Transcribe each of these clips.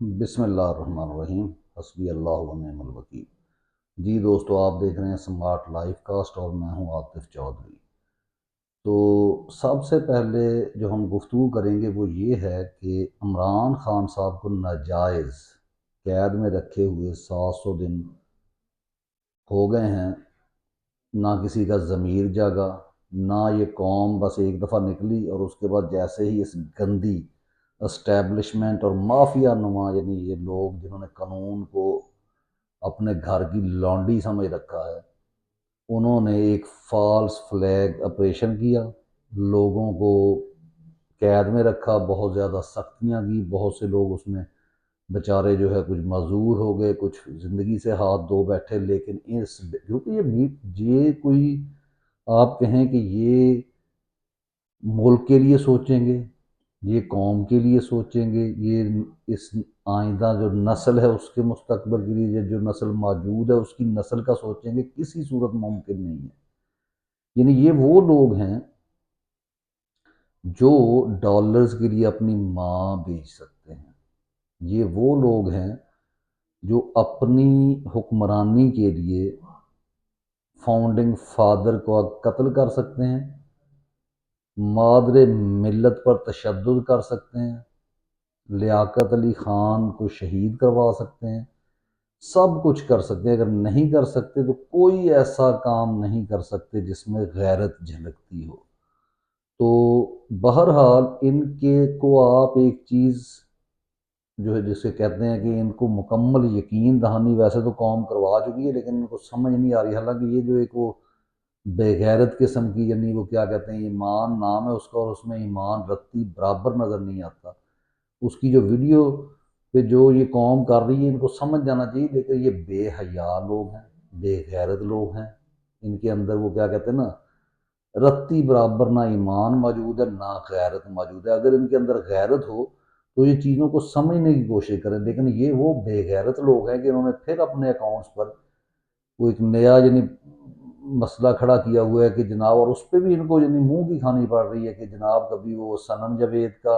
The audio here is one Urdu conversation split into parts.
بسم اللہ الرحمن الرحیم، حسبی اللہ ونعم الوکیل۔ جی دوستو، آپ دیکھ رہے ہیں سمارٹ لائف کاسٹ اور میں ہوں عاطف چودھری۔ تو سب سے پہلے جو ہم گفتگو کریں گے وہ یہ ہے کہ عمران خان صاحب کو ناجائز قید میں رکھے ہوئے 700 دن ہو گئے ہیں۔ نہ کسی کا ضمیر جاگا، نہ یہ قوم بس ایک دفعہ نکلی اور اس کے بعد جیسے ہی اس گندی اسٹیبلشمنٹ اور مافیا نما، یعنی یہ لوگ جنہوں نے قانون کو اپنے گھر کی لانڈی سمجھ رکھا ہے، انہوں نے ایک فالس فلیگ آپریشن کیا، لوگوں کو قید میں رکھا، بہت زیادہ سختیاں کی، بہت سے لوگ اس میں بیچارے جو ہے کچھ معذور ہو گئے، کچھ زندگی سے ہاتھ دھو بیٹھے۔ لیکن کیونکہ یہ کوئی آپ کہیں کہ یہ ملک کے لیے سوچیں گے، یہ قوم کے لیے سوچیں گے، یہ اس آئندہ جو نسل ہے اس کے مستقبل کے لیے، جو نسل موجود ہے اس کی نسل کا سوچیں گے، کسی صورت ممکن نہیں ہے۔ یعنی یہ وہ لوگ ہیں جو ڈالرز کے لیے اپنی ماں بیچ سکتے ہیں، یہ وہ لوگ ہیں جو اپنی حکمرانی کے لیے فاؤنڈنگ فادر کو قتل کر سکتے ہیں، مادر ملت پر تشدد کر سکتے ہیں، لیاقت علی خان کو شہید کروا سکتے ہیں، سب کچھ کر سکتے ہیں۔ اگر نہیں کر سکتے تو کوئی ایسا کام نہیں کر سکتے جس میں غیرت جھلکتی ہو۔ تو بہرحال ان کے کو آپ ایک چیز جو ہے جسے کہتے ہیں کہ ان کو مکمل یقین دہانی ویسے تو قوم کروا چکی ہے، لیکن ان کو سمجھ نہیں آ رہی۔ حالانکہ یہ جو ایک وہ بے غیرت قسم کی، یعنی وہ کیا کہتے ہیں، ایمان نام ہے اس کا اور اس میں ایمان رتی برابر نظر نہیں آتا، اس کی جو ویڈیو پہ جو یہ قوم کر رہی ہے، ان کو سمجھ جانا چاہیے۔ لیکن یہ بے حیا لوگ ہیں، بے غیرت لوگ ہیں، ان کے اندر وہ کیا کہتے ہیں نا، رتی برابر نہ ایمان موجود ہے نہ غیرت موجود ہے۔ اگر ان کے اندر غیرت ہو تو یہ چیزوں کو سمجھنے کی کوشش کریں، لیکن یہ وہ بے غیرت لوگ ہیں کہ انہوں نے پھر اپنے اکاؤنٹس پر وہ ایک نیا یعنی مسئلہ کھڑا کیا ہوا ہے کہ جناب، اور اس پہ بھی ان کو یعنی منہ کی کھانی پڑ رہی ہے کہ جناب کبھی وہ سنم جاوید کا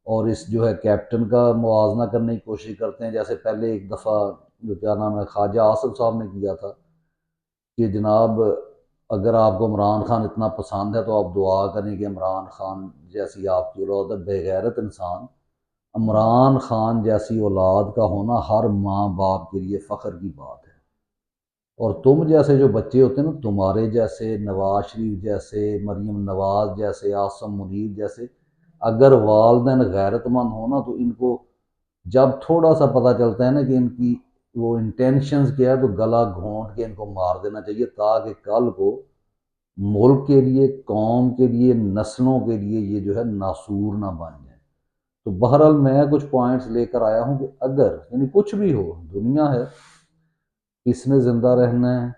اور اس جو ہے کیپٹن کا موازنہ کرنے کی کوشش کرتے ہیں، جیسے پہلے ایک دفعہ جو کیا نام ہے خواجہ آصف صاحب نے کیا تھا کہ جناب اگر آپ کو عمران خان اتنا پسند ہے تو آپ دعا کریں کہ عمران خان جیسی آپ کی اولاد ہے۔ بے غیرت انسان، عمران خان جیسی اولاد کا ہونا ہر ماں باپ کے لیے فخر کی بات ہے۔ اور تم جیسے جو بچے ہوتے ہیں نا، تمہارے جیسے، نواز شریف جیسے، مریم نواز جیسے، عاصم منیر جیسے، اگر والدین غیرت مند ہو نا تو ان کو جب تھوڑا سا پتہ چلتا ہے نا کہ ان کی وہ انٹینشنز کیا ہے تو گلا گھونٹ کے ان کو مار دینا چاہیے، تاکہ کل کو ملک کے لیے، قوم کے لیے، نسلوں کے لیے یہ جو ہے ناسور نہ بن جائیں۔ تو بہرحال میں کچھ پوائنٹس لے کر آیا ہوں کہ اگر یعنی کچھ بھی ہو، دنیا ہے، کس نے زندہ رہنا ہے،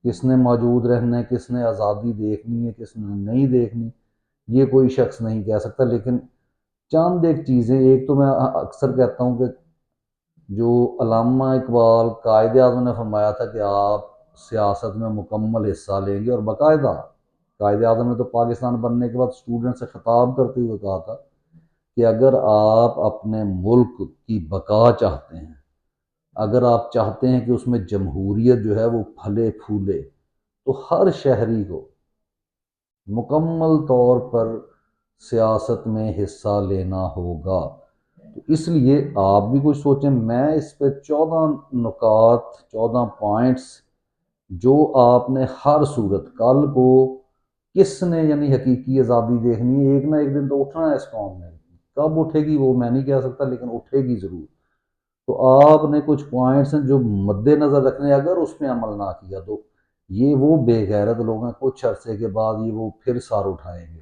کس نے موجود رہنا ہے، کس نے آزادی دیکھنی ہے، کس نے نہیں دیکھنی، یہ کوئی شخص نہیں کہہ سکتا۔ لیکن چند ایک چیزیں، ایک تو میں اکثر کہتا ہوں کہ جو علامہ اقبال قائد اعظم نے فرمایا تھا کہ آپ سیاست میں مکمل حصہ لیں گے، اور باقاعدہ قائد اعظم نے تو پاکستان بننے کے بعد اسٹوڈنٹ سے خطاب کرتے ہوئے کہا تھا کہ اگر آپ اپنے ملک کی بقا چاہتے ہیں، اگر آپ چاہتے ہیں کہ اس میں جمہوریت جو ہے وہ پھلے پھولے، تو ہر شہری کو مکمل طور پر سیاست میں حصہ لینا ہوگا۔ تو اس لیے آپ بھی کچھ سوچیں۔ میں اس پہ 14 نکات، 14 پوائنٹس جو آپ نے ہر صورت کل کو کس نے یعنی حقیقی آزادی دیکھنی ہے، ایک نہ ایک دن تو اٹھنا ہے اس قوم نے، کب اٹھے گی وہ میں نہیں کہہ سکتا، لیکن اٹھے گی ضرور۔ تو آپ نے کچھ پوائنٹس ہیں جو مد نظر رکھنے ہیں، اگر اس پہ عمل نہ کیا تو یہ وہ بے غیرت لوگ ہیں، کچھ عرصے کے بعد یہ وہ پھر سار اٹھائیں گے،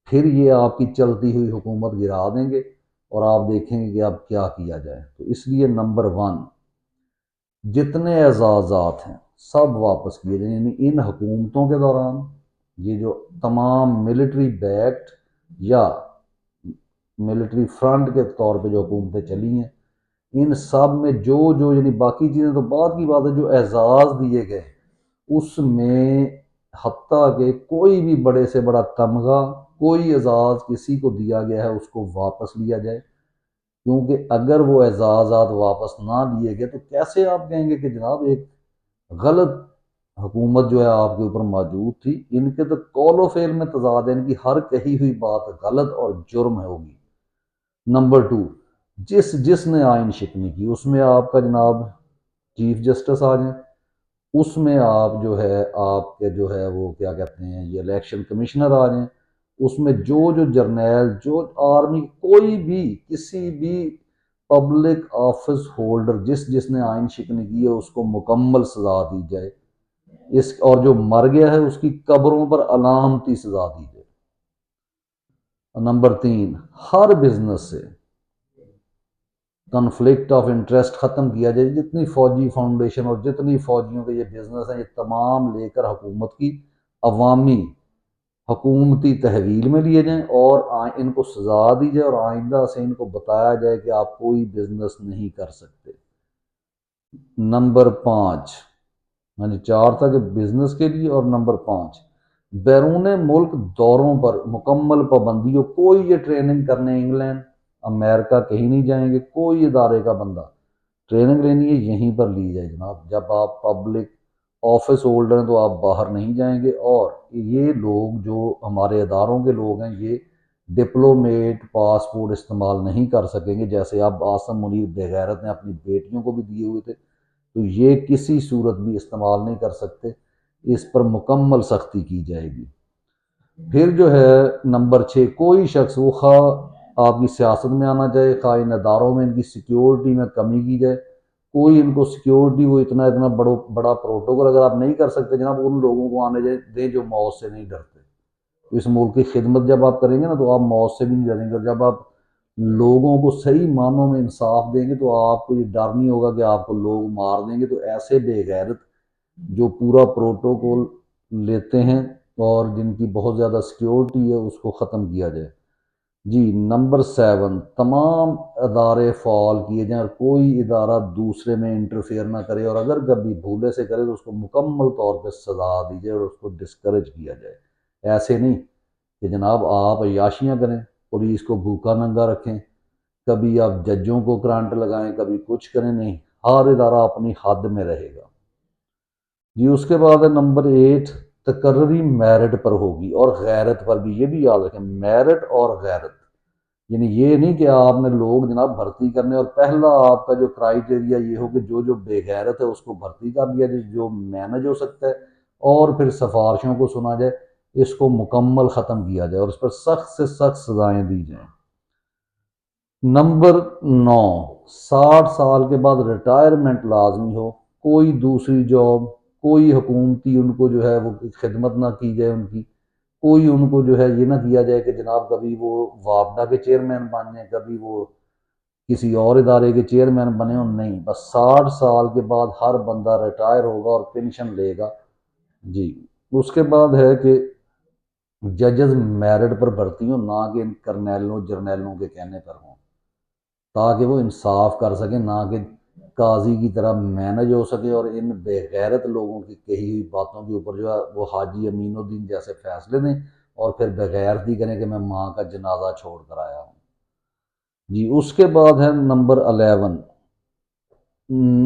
پھر یہ آپ کی چلتی ہوئی حکومت گرا دیں گے، اور آپ دیکھیں گے کہ اب کیا کیا جائے۔ تو اس لیے نمبر 1، جتنے اعزازات ہیں سب واپس کیے جائیں، یعنی ان حکومتوں کے دوران یہ جو تمام ملٹری بیکڈ یا ملٹری فرنٹ کے طور پہ جو حکومتیں چلی ہیں، ان سب میں جو یعنی باقی چیزیں تو بعد کی بات ہے، جو اعزاز دیے گئے اس میں حتیٰ کہ کوئی بھی بڑے سے بڑا تمغہ، کوئی اعزاز کسی کو دیا گیا ہے اس کو واپس لیا جائے۔ کیونکہ اگر وہ اعزازات واپس نہ لیے گئے تو کیسے آپ کہیں گے کہ جناب ایک غلط حکومت جو ہے آپ کے اوپر موجود تھی؟ ان کے تو قول و فعل میں تضاد ہے، ان کی ہر کہی ہوئی بات غلط اور جرم ہوگی۔ نمبر 2، جس نے آئین شکنی کی اس میں آپ کا جناب چیف جسٹس آ جائیں، اس میں آپ جو ہے آپ کے جو ہے وہ کیا کہتے ہیں یہ الیکشن کمشنر آ جائیں، اس میں جو جرنیل جو آرمی کوئی بھی کسی بھی پبلک آفس ہولڈر جس نے آئین شکنی کی ہے اس کو مکمل سزا دی جائے، اور جو مر گیا ہے اس کی قبروں پر علامتی سزا دی جائے۔ نمبر 3، ہر بزنس سے کنفلکٹ آف انٹرسٹ ختم کیا جائے، جتنی فوجی فاؤنڈیشن اور جتنی فوجیوں کے یہ بزنس ہیں یہ تمام لے کر حکومت کی عوامی حکومتی تحویل میں لیے جائیں اور ان کو سزا دی جائے اور آئندہ سے ان کو بتایا جائے کہ آپ کوئی بزنس نہیں کر سکتے۔ نمبر 5، یعنی 4 تھا کہ بزنس کے لیے، اور نمبر 5، بیرون ملک دوروں پر مکمل پابندی ہو، کوئی یہ ٹریننگ کرنے انگلینڈ امریکہ کہیں نہیں جائیں گے، کوئی ادارے کا بندہ ٹریننگ لینی ہے یہیں پر لی جائے جناب، جب آپ پبلک آفس ہولڈر ہیں تو آپ باہر نہیں جائیں گے۔ اور یہ لوگ جو ہمارے اداروں کے لوگ ہیں یہ ڈپلومیٹ پاسپورٹ استعمال نہیں کر سکیں گے، جیسے اب عاصم منیر بغیرت نے اپنی بیٹیوں کو بھی دیے ہوئے تھے، تو یہ کسی صورت بھی استعمال نہیں کر سکتے، اس پر مکمل سختی کی جائے گی۔ پھر جو ہے نمبر 6، کوئی شخص وہ خواہ آپ کی سیاست میں آنا چاہے، خواہ ان اداروں میں ان کی سیکیورٹی میں کمی کی جائے، کوئی ان کو سیکیورٹی وہ اتنا بڑا پروٹوکول اگر آپ نہیں کر سکتے جناب، ان لوگوں کو آنے دیں جو موت سے نہیں ڈرتے۔ اس ملک کی خدمت جب آپ کریں گے نا تو آپ موت سے بھی نہیں ڈریں گے، اور جب آپ لوگوں کو صحیح معنوں میں انصاف دیں گے تو آپ کو یہ ڈر نہیں ہوگا کہ آپ کو لوگ مار دیں گے۔ تو ایسے بے غیرت جو پورا پروٹوکول لیتے ہیں اور جن کی بہت زیادہ سیکیورٹی ہے اس کو ختم کیا جائے۔ جی نمبر 7، تمام ادارے فعال کیے جائیں اور کوئی ادارہ دوسرے میں انٹرفیئر نہ کرے، اور اگر کبھی بھولے سے کرے تو اس کو مکمل طور پہ سزا دی جائے اور اس کو ڈسکریج کیا جائے۔ ایسے نہیں کہ جناب آپ عیاشیاں کریں، پولیس کو بھوکا ننگا رکھیں، کبھی آپ ججوں کو کرانٹ لگائیں، کبھی کچھ کریں، نہیں، ہر ادارہ اپنی حد میں رہے گا۔ جی اس کے بعد ہے نمبر 8، تقرری میرٹ پر ہوگی اور غیرت پر بھی، یہ بھی یاد رکھیں، میرٹ اور غیرت، یعنی یہ نہیں کہ آپ نے لوگ جناب بھرتی کرنے اور پہلا آپ کا جو کرائیٹیریا یہ ہو کہ جو بے غیرت ہے اس کو بھرتی کر دیا جائے، جو مینج ہو سکتا ہے، اور پھر سفارشوں کو سنا جائے، اس کو مکمل ختم کیا جائے اور اس پر سخت سے سخت سزائیں دی جائیں۔ نمبر 9، 60 سال کے بعد ریٹائرمنٹ لازمی ہو، کوئی دوسری جاب، کوئی حکومتی ان کو جو ہے وہ خدمت نہ کی جائے ان کی، کوئی ان کو جو ہے یہ نہ کیا جائے کہ جناب کبھی وہ وابڈا کے چیئرمین بن جائیں، کبھی وہ کسی اور ادارے کے چیئرمین بنے ہوں، نہیں، بس 60 سال کے بعد ہر بندہ ریٹائر ہوگا اور پینشن لے گا۔ جی اس کے بعد ہے کہ ججز میرٹ پر بھرتی ہوں، نہ کہ ان کرنیلوں جرنیلوں کے کہنے پر ہوں، تاکہ وہ انصاف کر سکیں، نہ کہ قاضی کی طرح مینج ہو سکے اور ان بے غیرت لوگوں کی کہی ہوئی باتوں کے اوپر جو ہے وہ حاجی امین الدین جیسے فیصلے دیں اور پھر بغیرتی کریں کہ میں ماں کا جنازہ چھوڑ کر آیا ہوں۔ جی اس کے بعد ہے نمبر 11،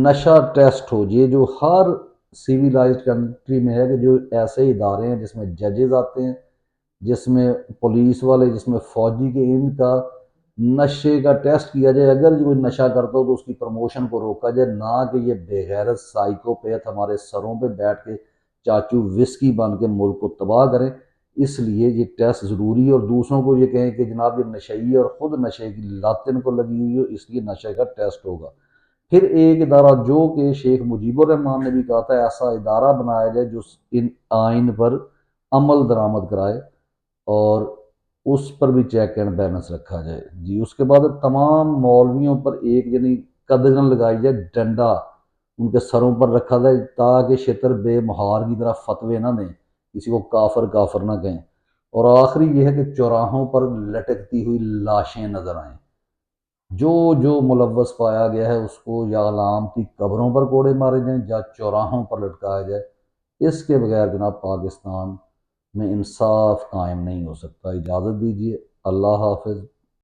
نشہ ٹیسٹ ہو، یہ جو ہر سیویلائزڈ کنٹری میں ہے کہ جو ایسے ادارے ہیں جس میں ججز آتے ہیں، جس میں پولیس والے، جس میں فوجی کے، ان کا نشے کا ٹیسٹ کیا جائے، اگر کوئی نشہ کرتا ہو تو اس کی پروموشن کو روکا جائے، نہ کہ یہ بے غیرت سائیکو پیتھ ہمارے سروں پہ بیٹھ کے چاچو وسکی بن کے ملک کو تباہ کریں۔ اس لیے یہ ٹیسٹ ضروری ہے، اور دوسروں کو یہ کہیں کہ جناب یہ نشئی ہے اور خود نشے کی لت ان کو لگی ہوئی ہو، اس لیے نشے کا ٹیسٹ ہوگا۔ پھر ایک ادارہ جو کہ شیخ مجیب الرحمان نے بھی کہا تھا، ایسا ادارہ بنایا جائے جو ان آئین پر عمل درآمد کرائے اور اس پر بھی چیک اینڈ بیلنس رکھا جائے۔ جی اس کے بعد تمام مولویوں پر ایک یعنی قدغن لگائی جائے، ڈنڈا ان کے سروں پر رکھا جائے تاکہ شتر بے مہار کی طرح فتوے نہ دیں، کسی کو کافر کافر نہ کہیں۔ اور آخری یہ ہے کہ چوراہوں پر لٹکتی ہوئی لاشیں نظر آئیں، جو ملوث پایا گیا ہے اس کو یا علامتی قبروں پر کوڑے مارے جائیں یا چوراہوں پر لٹکایا جائے۔ اس کے بغیر جناب پاکستان میں انصاف قائم نہیں ہو سکتا۔ اجازت دیجیے، اللہ حافظ۔